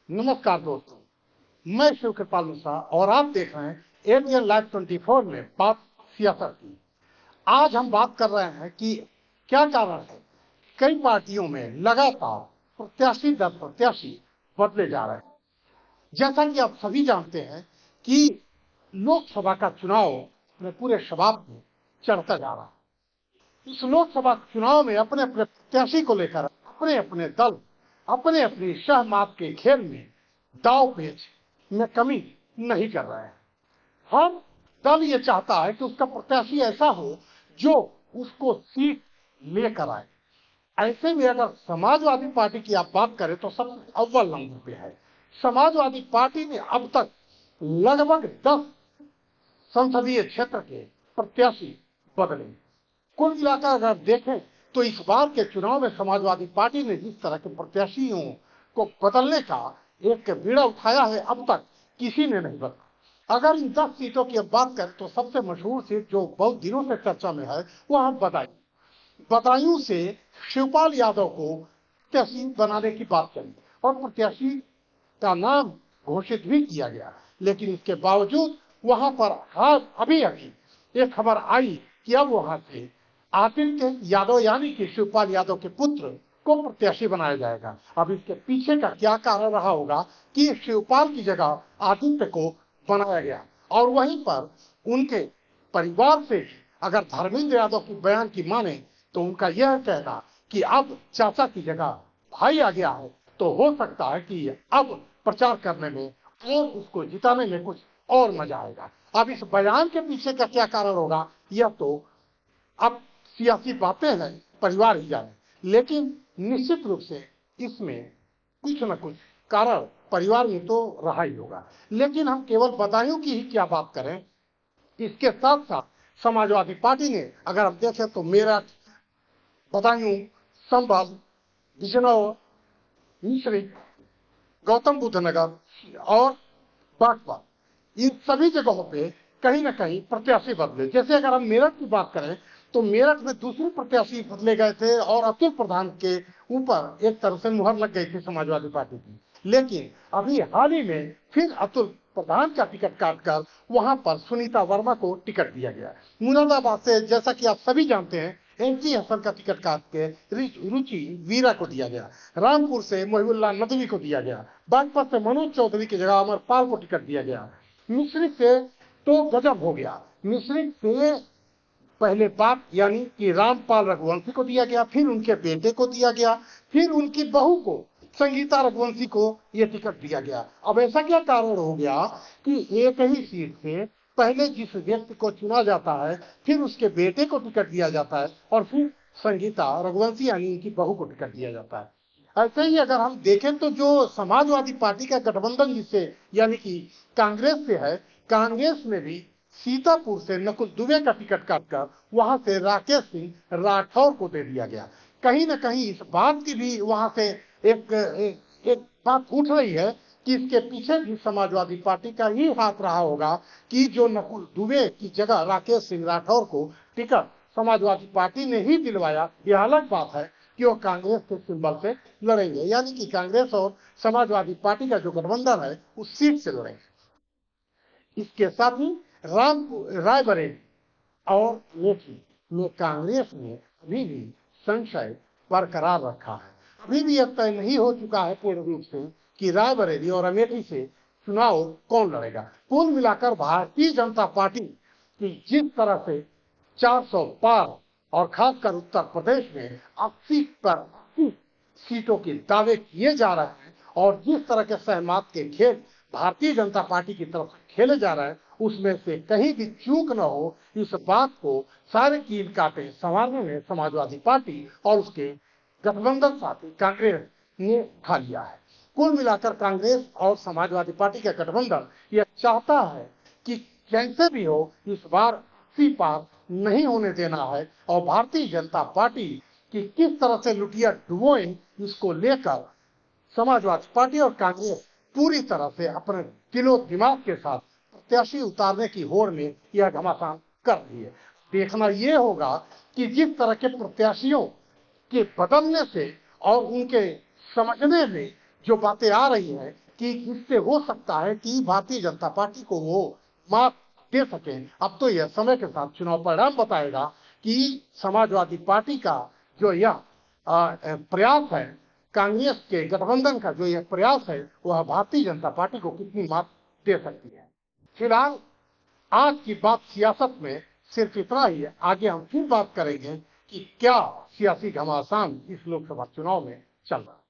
नमस्कार दोस्तों, मैं शिव कृपाल मिश्रा और आप देख रहे हैं एटीएन लाइव 24 में बात सियासत की। आज हम बात कर रहे हैं कि क्या कारण है कई पार्टियों में लगातार प्रत्याशी दर प्रत्याशी बदले जा रहे हैं। जैसा कि आप सभी जानते हैं कि लोकसभा का चुनाव अपने पूरे शबाब में चढ़ता जा रहा है। इस लोकसभा चुनाव में अपने अपने प्रत्याशी को लेकर अपने अपने दल अपने अपनी शहमात के खेल में दाव पेच में कमी नहीं कर रहे हैं। हर दल ये चाहता है कि उसका प्रत्याशी ऐसा हो जो उसको सीट लेकर आए। ऐसे में अगर समाजवादी पार्टी की आप बात करें तो सबसे अव्वल नंबर पे है। समाजवादी पार्टी ने अब तक लगभग 10 संसदीय क्षेत्र के प्रत्याशी बदले। कुल मिलाकर अगर देखें तो इस बार के चुनाव में समाजवादी पार्टी ने जिस तरह के प्रत्याशियों को बदलने का एक बीड़ा उठाया है, अब तक किसी ने नहीं बदला। अगर इन 10 सीटों की अब बात करें तो सबसे मशहूर सीट जो बहुत दिनों से चर्चा में है वह है बदायूं से शिवपाल यादव को प्रत्याशी बनाने की बात चली और प्रत्याशी का नाम घोषित भी किया गया। लेकिन इसके बावजूद वहां पर अभी एक खबर आई कि अब वहां से आदित्य यादव यानी कि शिवपाल यादव के पुत्र को प्रत्याशी बनाया जाएगा। अब इसके पीछे का क्या कारण रहा होगा कि शिवपाल की जगह आदित्य को बनाया गया और वहीं पर उनके परिवार से अगर धर्मेंद्र यादव की बयान की माने तो उनका यह कहना कि अब चाचा की जगह भाई आ गया है तो हो सकता है कि अब प्रचार करने में और उसको जिताने में कुछ और मजा आएगा। अब इस बयान के पीछे का क्या कारण होगा यह तो अब सियासी बातें हैं, परिवार ही जाने, लेकिन निश्चित रूप से इसमें कुछ न कुछ कारण परिवार में तो रहा ही होगा। लेकिन हम केवल बदायूं की ही क्या बात करें, इसके साथ साथ समाजवादी पार्टी ने अगर हम देखें तो मेरठ, बदायूं, संभल, बिजनौर, मिश्रिख, गौतम बुद्ध नगर और बागपत, इन सभी जगहों पे कहीं ना कहीं प्रत्याशी बदले। जैसे अगर हम मेरठ की बात करें तो मेरठ में दूसरे प्रत्याशी बदले गए थे और अतुल प्रधान के ऊपर एक तरह से मुहर लग गई थी समाजवादी पार्टी की। लेकिन अभी हाल ही में फिर अतुल प्रधान का टिकट काटकर वहां पर सुनीता वर्मा को टिकट दिया गया। मुरादाबाद से जैसा कि आप सभी जानते हैं एनटी हसन का टिकट काट के रुचि वीरा को दिया गया। रामपुर से मोहिबुल्लाह नदवी को दिया गया। बागपत से मनोज चौधरी की जगह अमरपाल को टिकट दिया गया। मिश्रिख से तो गजब हो गया। मिश्रिख से पहले बाप यानी कि रामपाल रघुवंशी को दिया गया, फिर उनके बेटे को दिया गया, फिर उनकी बहू को संगीता रघुवंशी को यह टिकट दिया गया। अब ऐसा क्या कारण हो गया कि एक ही सीट से पहले जिस व्यक्ति को चुना जाता है फिर उसके बेटे को टिकट दिया जाता है और फिर संगीता रघुवंशी यानी उनकी बहू को टिकट दिया जाता है। ऐसे ही अगर हम देखें तो जो समाजवादी पार्टी का गठबंधन जिससे यानी कि कांग्रेस से है, कांग्रेस में भी सीतापुर से नकुल दुबे का टिकट काटकर वहां से राकेश सिंह राठौर को दे दिया गया। कहीं ना कहीं इस बात की भी वहां से एक बात उठ रही है कि इसके पीछे भी समाजवादी पार्टी का ही हाथ रहा होगा कि जो नकुल दुबे की जगह राकेश सिंह राठौर को टिकट समाजवादी पार्टी ने ही दिलवाया। यह अलग बात है कि वो कांग्रेस के सिंबल से लड़ेंगे, यानी कि कांग्रेस और समाजवादी पार्टी का जो गठबंधन है उस सीट से लड़ेंगे। इसके साथ ही रायबरेली और मेठी में कांग्रेस ने अभी भी संशय बरकरार रखा है। अभी भी यह तय नहीं हो चुका है पूर्ण रूप से कि रायबरेली और अमेठी से चुनाव कौन लड़ेगा। कुल मिलाकर भारतीय जनता पार्टी की जिस तरह से 400 पार और खासकर उत्तर प्रदेश में 80 सीटों के दावे किए जा रहे हैं और जिस तरह के सहमत के खेल भारतीय जनता पार्टी की तरफ से खेले जा रहे हैं उसमें से कहीं भी चूक न हो, इस बात को सारे कील काटे संवारने में समाजवादी पार्टी और उसके गठबंधन साथी कांग्रेस ने उठा लिया है। कुल मिलाकर कांग्रेस और समाजवादी पार्टी का गठबंधन यह चाहता है कि कैसे भी हो इस बार 80 पार नहीं होने देना है और भारतीय जनता पार्टी की किस तरह से लुटिया डुबोए इसको लेकर समाजवादी पार्टी और कांग्रेस पूरी तरह से अपने दिलो दिमाग के साथ प्रत्याशी उतारने की होड़ में यह घमासान कर रही है। देखना यह होगा कि जिस तरह के प्रत्याशियों के बदलने से और उनके समझने में जो बातें आ रही हैं कि इससे हो सकता है कि भारतीय जनता पार्टी को वो मात दे सके। अब तो यह समय के साथ चुनाव परिणाम बताएगा कि समाजवादी पार्टी का जो यह प्रयास है, कांग्रेस के गठबंधन का जो यह प्रयास है, वह भारतीय जनता पार्टी को कितनी मात दे सकती है। फिलहाल आज की बात सियासत में सिर्फ इतना ही है। आगे हम फिर बात करेंगे कि क्या सियासी घमासान इस लोकसभा चुनाव में चल रहा है।